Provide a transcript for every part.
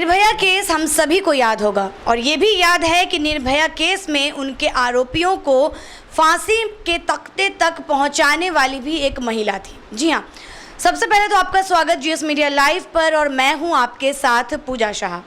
Nirbhaya case हम सभी को याद होगा और ये भी याद है कि निर्भया केस में उनके आरोपियों को फांसी के तख्ते तक पहुंचाने वाली भी एक महिला थी। जी हाँ, सबसे पहले तो आपका स्वागत जीएस मीडिया लाइव पर और मैं हूं आपके साथ पूजा शाह।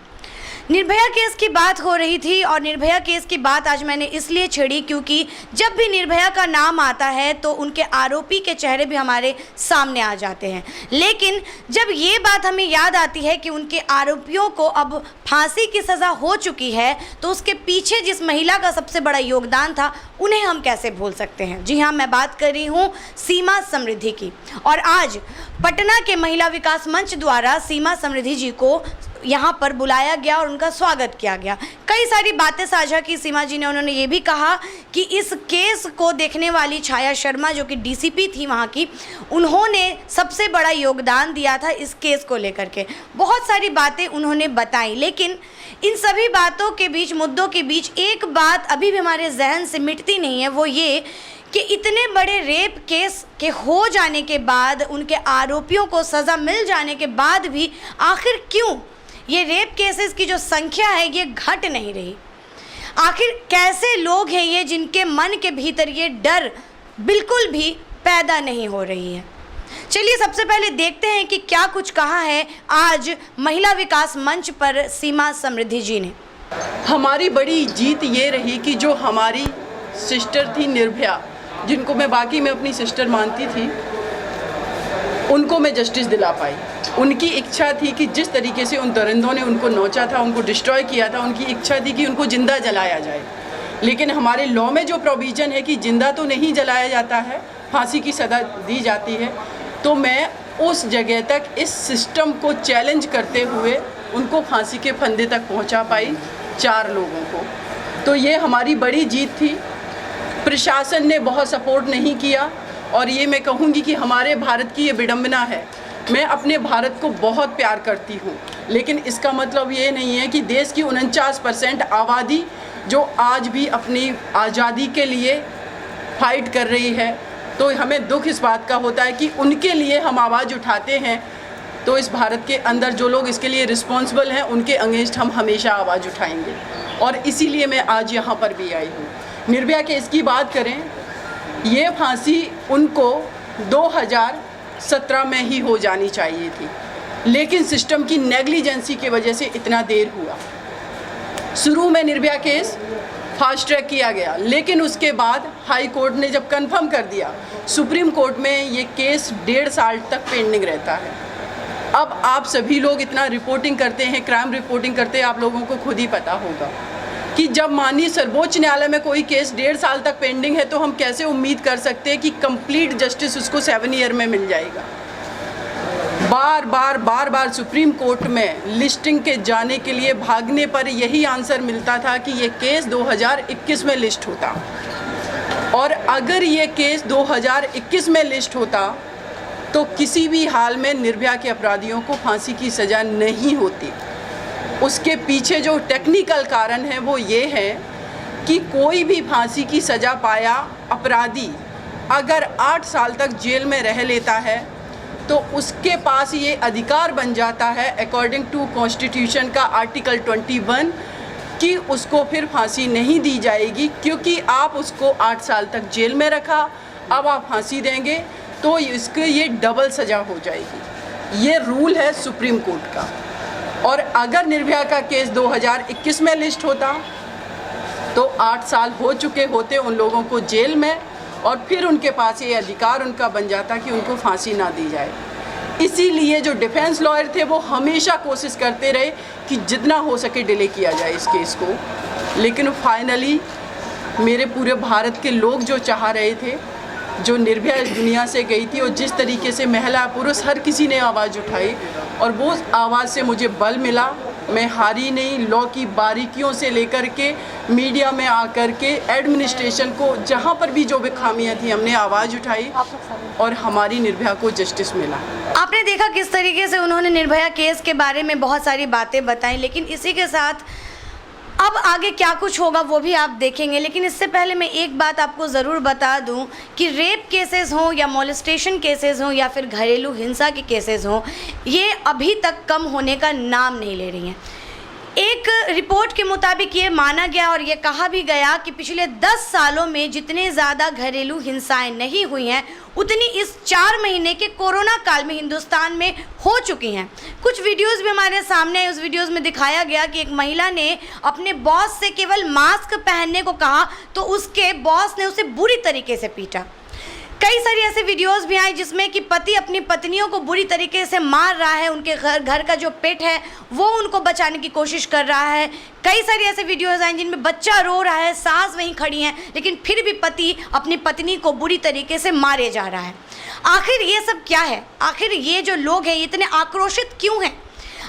निर्भया केस की बात हो रही थी और निर्भया केस की बात आज मैंने इसलिए छेड़ी क्योंकि जब भी निर्भया का नाम आता है तो उनके आरोपी के चेहरे भी हमारे सामने आ जाते हैं। लेकिन जब ये बात हमें याद आती है कि उनके आरोपियों को अब फांसी की सज़ा हो चुकी है तो उसके पीछे जिस महिला का सबसे बड़ा योगदान था उन्हें हम कैसे भूल सकते हैं। जी हाँ, मैं बात कर रही हूँ सीमा समृद्धि की। और आज पटना के महिला विकास मंच द्वारा सीमा समृद्धि जी को यहाँ पर बुलाया गया और उनका स्वागत किया गया। कई सारी बातें साझा की सीमा जी ने। उन्होंने ये भी कहा कि इस केस को देखने वाली छाया शर्मा जो कि डीसीपी थी वहाँ की, उन्होंने सबसे बड़ा योगदान दिया था इस केस को लेकर के। बहुत सारी बातें उन्होंने बताई, लेकिन इन सभी बातों के बीच, मुद्दों के बीच एक बात अभी भी हमारे जहन से मिटती नहीं है, वो ये कि इतने बड़े रेप केस के हो जाने के बाद, उनके आरोपियों को सज़ा मिल जाने के बाद भी आखिर क्यों ये रेप केसेस की जो संख्या है ये घट नहीं रही। आखिर कैसे लोग हैं ये जिनके मन के भीतर ये डर बिल्कुल भी पैदा नहीं हो रही है। चलिए सबसे पहले देखते हैं कि क्या कुछ कहा है आज महिला विकास मंच पर सीमा समृद्धि जी ने। हमारी बड़ी जीत ये रही कि जो हमारी सिस्टर थी निर्भया, जिनको मैं बाकी में अपनी सिस्टर मानती थी, उनको मैं जस्टिस दिला पाई। उनकी इच्छा थी कि जिस तरीके से उन दरिंदों ने उनको नोचा था, उनको डिस्ट्रॉय किया था, उनकी इच्छा थी कि उनको जिंदा जलाया जाए। लेकिन हमारे लॉ में जो प्रोविज़न है कि जिंदा तो नहीं जलाया जाता है, फांसी की सज़ा दी जाती है। तो मैं उस जगह तक इस सिस्टम को चैलेंज करते हुए उनको फांसी के फंदे तक पहुंचा पाई, 4 लोगों को। तो ये हमारी बड़ी जीत थी। प्रशासन ने बहुत सपोर्ट नहीं किया और ये मैं कहूँगी कि हमारे भारत की ये विडंबना है। मैं अपने भारत को बहुत प्यार करती हूँ, लेकिन इसका मतलब ये नहीं है कि देश की 49% आबादी जो आज भी अपनी आज़ादी के लिए फाइट कर रही है, तो हमें दुख इस बात का होता है कि उनके लिए हम आवाज़ उठाते हैं तो इस भारत के अंदर जो लोग इसके लिए रिस्पॉन्सिबल हैं उनके अगेंस्ट हम हमेशा आवाज़ उठाएंगे। और इसीलिए मैं आज यहाँ पर भी आई हूँ। निर्भया केस की बात करें, ये फांसी उनको 2017 में ही हो जानी चाहिए थी, लेकिन सिस्टम की नेग्लिजेंसी की वजह से इतना देर हुआ। शुरू में निर्भया केस फास्ट ट्रैक किया गया, लेकिन उसके बाद हाई कोर्ट ने जब कंफर्म कर दिया, सुप्रीम कोर्ट में ये केस 1.5 साल तक पेंडिंग रहता है। अब आप सभी लोग इतना रिपोर्टिंग करते हैं, क्राइम रिपोर्टिंग करते हैं, आप लोगों को खुद ही पता होगा कि जब माननीय सर्वोच्च न्यायालय में कोई केस 1.5 साल तक पेंडिंग है तो हम कैसे उम्मीद कर सकते हैं कि कंप्लीट जस्टिस उसको 7 ईयर में मिल जाएगा। बार बार सुप्रीम कोर्ट में लिस्टिंग के जाने के लिए भागने पर यही आंसर मिलता था कि ये केस 2021 में लिस्ट होता, और अगर ये केस 2021 में लिस्ट होता तो किसी भी हाल में निर्भया के अपराधियों को फांसी की सज़ा नहीं होती। उसके पीछे जो टेक्निकल कारण है वो ये है कि कोई भी फांसी की सज़ा पाया अपराधी अगर 8 साल तक जेल में रह लेता है तो उसके पास ये अधिकार बन जाता है अकॉर्डिंग टू कॉन्स्टिट्यूशन का आर्टिकल 21 कि उसको फिर फांसी नहीं दी जाएगी, क्योंकि आप उसको 8 साल तक जेल में रखा, अब आप फांसी देंगे तो इसके ये डबल सज़ा हो जाएगी। ये रूल है सुप्रीम कोर्ट का। और अगर निर्भया का केस 2021 में लिस्ट होता तो 8 साल हो चुके होते उन लोगों को जेल में, और फिर उनके पास ये अधिकार उनका बन जाता कि उनको फांसी ना दी जाए। इसीलिए जो डिफेंस लॉयर थे वो हमेशा कोशिश करते रहे कि जितना हो सके डिले किया जाए इस केस को, लेकिन फाइनली मेरे पूरे भारत के लोग जो चाह रहे थे, जो निर्भया इस दुनिया से गई थी और जिस तरीके से महिला पुरुष हर किसी ने आवाज़ उठाई और वो आवाज़ से मुझे बल मिला, मैं हारी नहीं। लॉ की बारीकियों से लेकर के मीडिया में आकर के एडमिनिस्ट्रेशन को जहाँ पर भी जो भी खामियाँ थी हमने आवाज़ उठाई और हमारी निर्भया को जस्टिस मिला। आपने देखा किस तरीके से उन्होंने निर्भया केस के बारे में बहुत सारी बातें बताई, लेकिन इसी के साथ अब आगे क्या कुछ होगा वो भी आप देखेंगे। लेकिन इससे पहले मैं एक बात आपको ज़रूर बता दूं कि रेप केसेस हों या मोलेस्टेशन केसेस हों या फिर घरेलू हिंसा के केसेस हों, ये अभी तक कम होने का नाम नहीं ले रही हैं। एक रिपोर्ट के मुताबिक ये माना गया और ये कहा भी गया कि पिछले 10 सालों में जितने ज़्यादा घरेलू हिंसाएं नहीं हुई हैं उतनी इस 4 महीने के कोरोना काल में हिंदुस्तान में हो चुकी हैं। कुछ वीडियोस भी हमारे सामने आए। उस वीडियोस में दिखाया गया कि एक महिला ने अपने बॉस से केवल मास्क पहनने को कहा तो उसके बॉस ने उसे बुरी तरीके से पीटा। कई सारी ऐसे वीडियोस भी आए जिसमें कि पति अपनी पत्नियों को बुरी तरीके से मार रहा है, उनके घर का जो पेट है वो उनको बचाने की कोशिश कर रहा है। कई सारी ऐसे वीडियोस आए जिनमें बच्चा रो रहा है, सास वहीं खड़ी हैं, लेकिन फिर भी पति अपनी पत्नी को बुरी तरीके से मारे जा रहा है। आखिर ये सब क्या है? आखिर ये जो लोग हैं इतने आक्रोशित क्यों हैं?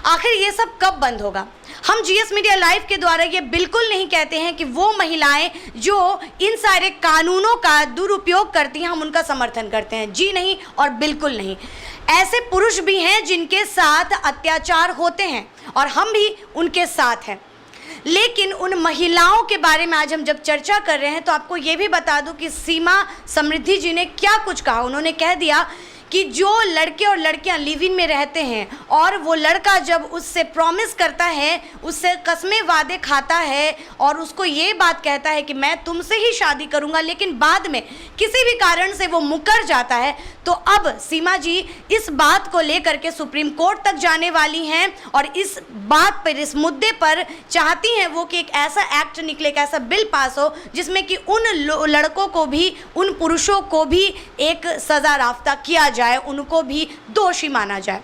आखिर ये सब कब बंद होगा? हम जीएस मीडिया लाइव के द्वारा ये बिल्कुल नहीं कहते हैं कि वो महिलाएं जो इन सारे कानूनों का दुरुपयोग करती हैं हम उनका समर्थन करते हैं। जी नहीं और बिल्कुल नहीं। ऐसे पुरुष भी हैं जिनके साथ अत्याचार होते हैं और हम भी उनके साथ हैं। लेकिन उन महिलाओं के बारे में आज हम जब चर्चा कर रहे हैं तो आपको ये भी बता दूं कि सीमा समृद्धि जी ने क्या कुछ कहा। उन्होंने कह दिया कि जो लड़के और लड़कियां लिव इन में रहते हैं और वो लड़का जब उससे प्रॉमिस करता है, उससे कस्में वादे खाता है और उसको ये बात कहता है कि मैं तुमसे ही शादी करूंगा, लेकिन बाद में किसी भी कारण से वो मुकर जाता है, तो अब सीमा जी इस बात को लेकर के सुप्रीम कोर्ट तक जाने वाली हैं और इस बात पर, इस मुद्दे पर चाहती हैं वो कि एक ऐसा एक्ट निकले, एक ऐसा बिल पास हो जिसमें कि उन लड़कों को भी, उन पुरुषों को भी एक सज़ा राफ्ता किया जाए, उनको भी दोषी माना जाए।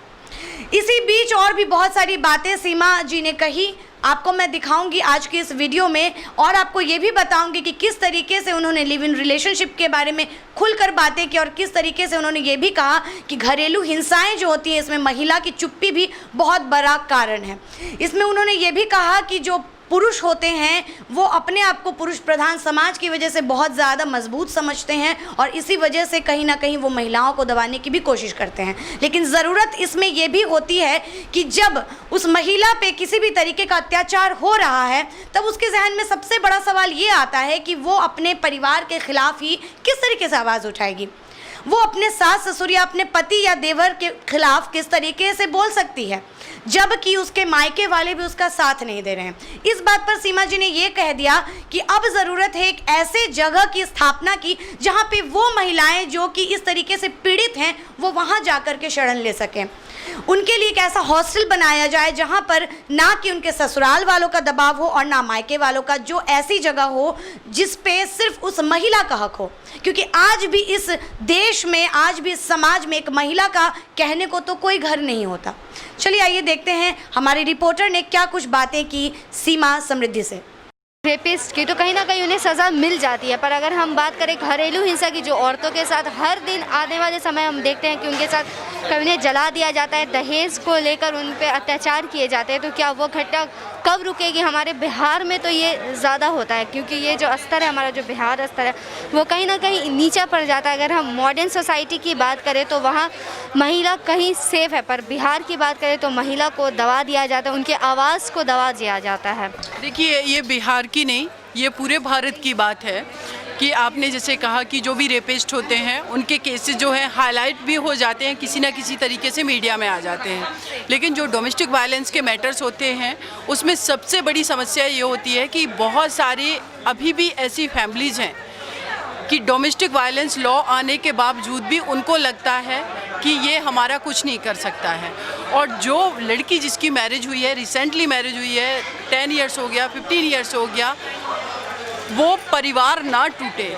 इसी बीच और भी बहुत सारी बातें सीमा जी ने कही, आपको मैं दिखाऊंगी आज की इस वीडियो में और आपको ये भी बताऊंगी कि किस तरीके से उन्होंने लिव इन रिलेशनशिप के बारे में खुलकर बातें की और किस तरीके से उन्होंने ये भी कहा कि घरेलू हिंसाएं जो होती हैं इसमें महिला की चुप्पी भी बहुत बड़ा कारण है। इसमें उन्होंने ये भी कहा कि जो पुरुष होते हैं वो अपने आप को पुरुष प्रधान समाज की वजह से बहुत ज़्यादा मजबूत समझते हैं और इसी वजह से कहीं ना कहीं वो महिलाओं को दबाने की भी कोशिश करते हैं। लेकिन ज़रूरत इसमें ये भी होती है कि जब उस महिला पे किसी भी तरीके का अत्याचार हो रहा है तब उसके जहन में सबसे बड़ा सवाल ये आता है कि वो अपने परिवार के खिलाफ ही किस तरीके से आवाज़ उठाएगी। वो अपने सास ससुर या अपने पति या देवर के खिलाफ किस तरीके से बोल सकती है जबकि उसके मायके वाले भी उसका साथ नहीं दे रहे हैं। इस बात पर सीमा जी ने ये कह दिया कि अब ज़रूरत है एक ऐसे जगह की स्थापना की जहाँ पे वो महिलाएं जो कि इस तरीके से पीड़ित हैं वो वहाँ जाकर के शरण ले सकें। उनके लिए एक ऐसा हॉस्टल बनाया जाए जहाँ पर ना कि उनके ससुराल वालों का दबाव हो और ना मायके वालों का, जो ऐसी जगह हो जिस पे सिर्फ उस महिला का हक हो, क्योंकि आज भी इस देश में, आज भी इस समाज में एक महिला का कहने को तो कोई घर नहीं होता। चलिए आइए देखते हैं हमारे रिपोर्टर ने क्या कुछ बातें की सीमा समृद्धि से। रेपिस्ट की तो कहीं ना कहीं उन्हें सज़ा मिल जाती है, पर अगर हम बात करें घरेलू हिंसा की जो औरतों के साथ हर दिन आने वाले समय हम देखते हैं कि उनके साथ कभी उन्हें जला दिया जाता है, दहेज को लेकर उन पे अत्याचार किए जाते हैं, तो क्या वो घटना कब रुकेगी? हमारे बिहार में तो ये ज़्यादा होता है क्योंकि ये जो स्तर है, हमारा जो बिहार स्तर है वो कहीं ना कहीं नीचे पड़ जाता है। अगर हम मॉडर्न सोसाइटी की बात करें तो वहाँ महिला कहीं सेफ है, पर बिहार की बात करें तो महिला को दबा दिया जाता है, उनके आवाज़ को दबा दिया जाता है। देखिए, ये बिहार की नहीं, ये पूरे भारत की बात है कि आपने जैसे कहा कि जो भी रेपिस्ट होते हैं उनके केसेस जो हैं हाईलाइट भी हो जाते हैं, किसी ना किसी तरीके से मीडिया में आ जाते हैं, लेकिन जो डोमेस्टिक वायलेंस के मैटर्स होते हैं उसमें सबसे बड़ी समस्या ये होती है कि बहुत सारे अभी भी ऐसी फैमिलीज़ हैं कि डोमेस्टिक वायलेंस लॉ आने के बावजूद भी उनको लगता है कि ये हमारा कुछ नहीं कर सकता है, और जो लड़की जिसकी मैरिज हुई है, रिसेंटली मैरिज हुई है, 10 इयर्स हो गया, 15 इयर्स हो गया, वो परिवार ना टूटे,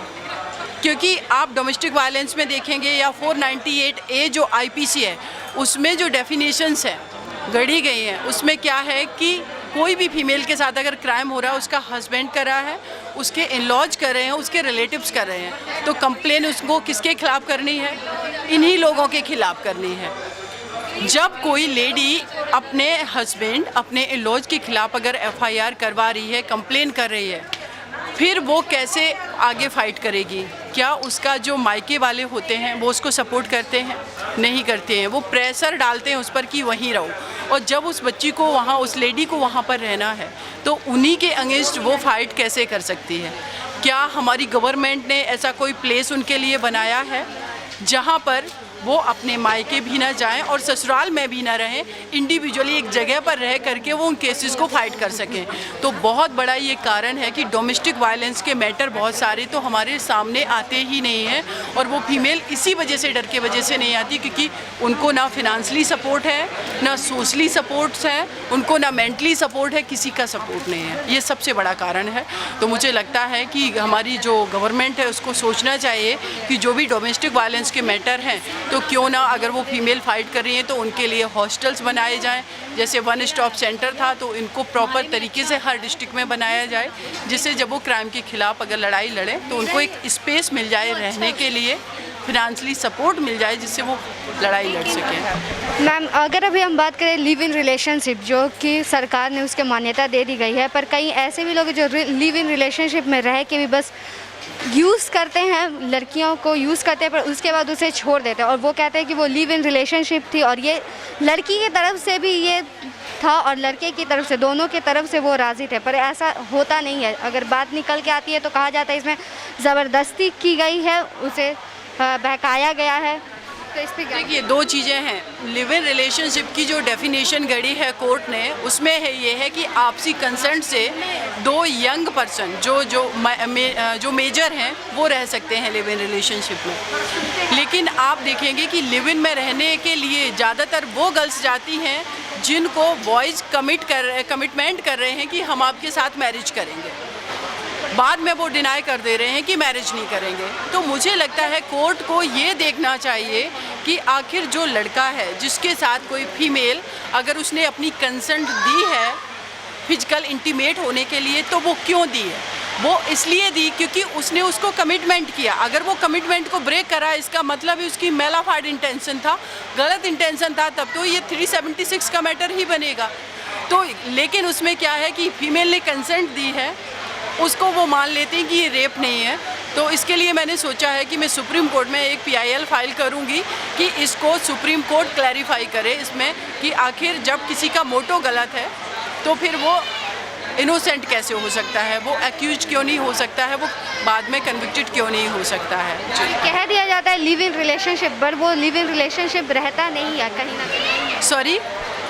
क्योंकि आप डोमेस्टिक वायलेंस में देखेंगे या 498A जो IPC है उसमें जो डेफिनेशंस है गढ़ी गई हैं, उसमें क्या है कि कोई भी फीमेल के साथ अगर क्राइम हो रहा है, उसका हस्बैंड कर रहा है, उसके इन-लॉज कर रहे हैं, उसके रिलेटिव्स कर रहे हैं, तो कंप्लेन उसको किसके खिलाफ करनी है? इन्हीं लोगों के खिलाफ करनी है। जब कोई लेडी अपने हस्बैंड, अपने इन-लॉज के खिलाफ अगर FIR करवा रही है, कंप्लेन कर रही है, फिर वो कैसे आगे फाइट करेगी? क्या उसका जो मायके वाले होते हैं वो उसको सपोर्ट करते हैं? नहीं करते हैं, वो प्रेशर डालते हैं उस पर कि वहीं रहो, और जब उस बच्ची को वहाँ, उस लेडी को वहाँ पर रहना है तो उन्हीं के अगेंस्ट वो फाइट कैसे कर सकती है? क्या हमारी गवर्नमेंट ने ऐसा कोई प्लेस उनके लिए बनाया है जहाँ पर वो अपने मायके भी ना जाएं और ससुराल में भी ना रहें, इंडिविजुअली एक जगह पर रह करके वो उन केसेस को फाइट कर सकें। तो बहुत बड़ा ये कारण है कि डोमेस्टिक वायलेंस के मैटर बहुत सारे तो हमारे सामने आते ही नहीं हैं, और वो फीमेल इसी वजह से, डर के वजह से नहीं आती, क्योंकि उनको ना फिनेंशियली सपोर्ट है, ना सोशली सपोर्ट्स है, उनको ना मेंटली सपोर्ट है, किसी का सपोर्ट नहीं है। ये सबसे बड़ा कारण है। तो मुझे लगता है कि हमारी जो गवर्नमेंट है उसको सोचना चाहिए कि जो भी डोमेस्टिक वायलेंस के मैटर हैं, तो क्यों ना अगर वो फीमेल फाइट कर रही हैं तो उनके लिए हॉस्टल्स बनाए जाएं, जैसे वन स्टॉप सेंटर था तो इनको प्रॉपर तरीके से हर डिस्ट्रिक्ट में बनाया जाए, जिससे जब वो क्राइम के खिलाफ अगर लड़ाई लड़ें तो उनको एक स्पेस मिल जाए रहने के लिए, फिनेंशियली सपोर्ट मिल जाए, जिससे वो लड़ाई लड़ सकें। मैम, अगर अभी हम बात करें लिव इन रिलेशनशिप, जो कि सरकार ने उसके मान्यता दे दी गई है, पर कई ऐसे भी लोग हैं जो लिव इन रिलेशनशिप में रह के भी बस यूज़ करते हैं, लड़कियों को यूज़ करते हैं, पर उसके बाद उसे छोड़ देते हैं, और वो कहते हैं कि वो लिव इन रिलेशनशिप थी और ये लड़की की तरफ से भी ये था और लड़के की तरफ से, दोनों की तरफ से वो राज़ी थे, पर ऐसा होता नहीं है। अगर बात निकल के आती है तो कहा जाता है इसमें ज़बरदस्ती की गई है, उसे बहकाया गया है। तो इस पर देखिए, दो चीज़ें हैं। लिव इन रिलेशनशिप की जो डेफिनेशन गढ़ी है कोर्ट ने, उसमें है ये है कि आपसी कंसेंट से दो यंग पर्सन जो मेजर हैं वो रह सकते हैं लिव इन रिलेशनशिप में। लेकिन आप देखेंगे कि लिव इन में रहने के लिए ज़्यादातर वो गर्ल्स जाती हैं जिनको बॉयज़ कमिटमेंट कर रहे हैं कि हम आपके साथ मैरिज करेंगे, बाद में वो डिनाई कर दे रहे हैं कि मैरिज नहीं करेंगे। तो मुझे लगता है कोर्ट को ये देखना चाहिए कि आखिर जो लड़का है जिसके साथ कोई फीमेल अगर उसने अपनी कंसेंट दी है फिजिकल इंटीमेट होने के लिए, तो वो क्यों दी है? वो इसलिए दी क्योंकि उसने उसको कमिटमेंट किया। अगर वो कमिटमेंट को ब्रेक करा, इसका मतलब ही उसकी मेलाफाइड इंटेंशन था, गलत इंटेंशन था, तब तो ये 376 का मैटर ही बनेगा। तो लेकिन उसमें क्या है कि फीमेल ने कंसेंट दी है, उसको वो मान लेते हैं कि ये रेप नहीं है। तो इसके लिए मैंने सोचा है कि मैं सुप्रीम कोर्ट में एक PIL फाइल करूंगी कि इसको सुप्रीम कोर्ट क्लैरिफाई करे इसमें कि आखिर जब किसी का मोटो गलत है तो फिर वो इनोसेंट कैसे हो सकता है, वो एक्यूज क्यों नहीं हो सकता है, वो बाद में कन्विक्टेड क्यों नहीं हो सकता है। कह दिया जाता है लिव इन रिलेशनशिप, पर वो लिव इन रिलेशनशिप रहता नहीं है कहीं ना कहीं। सॉरी,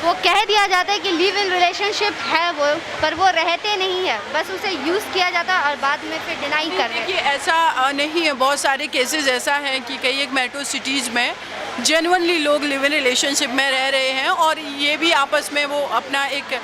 वो कह दिया जाता है कि लिव इन रिलेशनशिप है वो, पर वो रहते नहीं है, बस उसे यूज़ किया जाता है और बाद में फिर डिनाई कर रहे हैं। देखिए, ऐसा नहीं है, बहुत सारे केसेस ऐसा है कि कई एक मेट्रो सिटीज़ में जेन्युइनली लोग लिव इन रिलेशनशिप में रह रहे हैं और ये भी आपस में वो अपना एक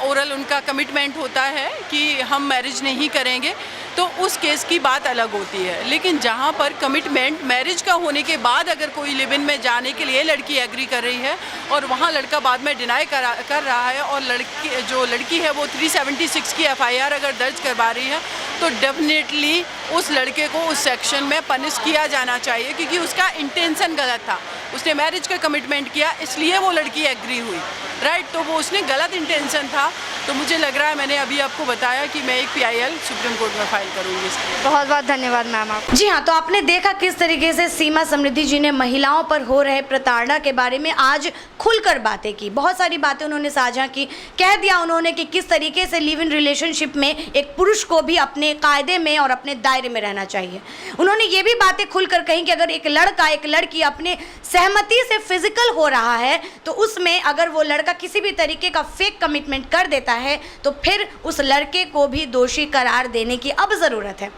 ओरल उनका कमिटमेंट होता है कि हम मैरिज नहीं करेंगे, तो उस केस की बात अलग होती है। लेकिन जहाँ पर कमिटमेंट मैरिज का होने के बाद अगर कोई लिव इन में जाने के लिए लड़की एग्री कर रही है और वहाँ लड़का बाद में डिनाई कर रहा है और लड़की है वो 376 की FIR अगर दर्ज करवा रही है, तो डेफिनेटली उस लड़के को उस सेक्शन में पनिश किया जाना चाहिए, क्योंकि उसका इंटेंशन गलत था। उसने मैरिज का कमिटमेंट किया, इसलिए वो लड़की एग्री हुई, राइट। तो वो उसने गलत इंटेंशन था। तो मुझे लग रहा है, मैंने अभी आपको बताया कि मैं एक PIL सुप्रीम कोर्ट में फाइल करूँगी। बहुत बहुत धन्यवाद मैम आप। जी हाँ, तो आपने देखा किस तरीके से सीमा समृद्धि जी ने महिलाओं पर हो रहे प्रताड़ना के बारे में आज खुलकर बातें की। बहुत सारी बातें उन्होंने साझा की, कह दिया उन्होंने कि किस तरीके से लिव इन रिलेशनशिप में एक पुरुष को भी अपने कायदे में और अपने दायरे में रहना चाहिए। उन्होंने ये भी बातें खुलकर कही कि अगर एक लड़का एक लड़की अपने सहमति से फिजिकल हो रहा है, तो उसमें अगर वो लड़का किसी भी तरीके का फेक कमिटमेंट कर देता है, तो फिर उस लड़के को भी दोषी करार देने की अब ज़रूरत है।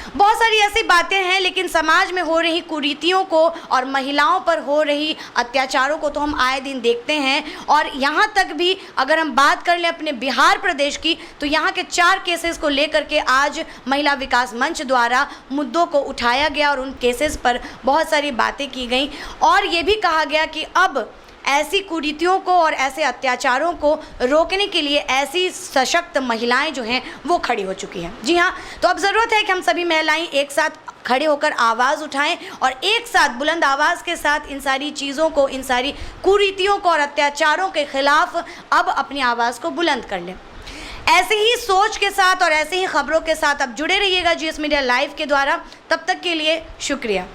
बहुत सारी ऐसी बातें हैं, लेकिन समाज में हो रही कुरीतियों को और महिलाओं पर हो रही अत्याचारों को तो हम आए दिन देखते हैं। और यहाँ तक भी अगर हम बात कर लें अपने बिहार प्रदेश की, तो यहाँ के 4 केसेस को लेकर के आज महिला विकास मंच द्वारा मुद्दों को उठाया गया और उन केसेस पर बहुत सारी बातें की गई और ये भी कहा गया कि अब ऐसी कुरीतियों को और ऐसे अत्याचारों को रोकने के लिए ऐसी सशक्त महिलाएं जो हैं वो खड़ी हो चुकी हैं। जी हाँ, तो अब ज़रूरत है कि हम सभी महिलाएं एक साथ खड़े होकर आवाज़ उठाएं और एक साथ बुलंद आवाज़ के साथ इन सारी चीज़ों को, इन सारी कुरीतियों को और अत्याचारों के खिलाफ अब अपनी आवाज़ को बुलंद कर लें। ऐसे ही सोच के साथ और ऐसे ही खबरों के साथ अब जुड़े रहिएगा GS मीडिया लाइव के द्वारा। तब तक के लिए शुक्रिया।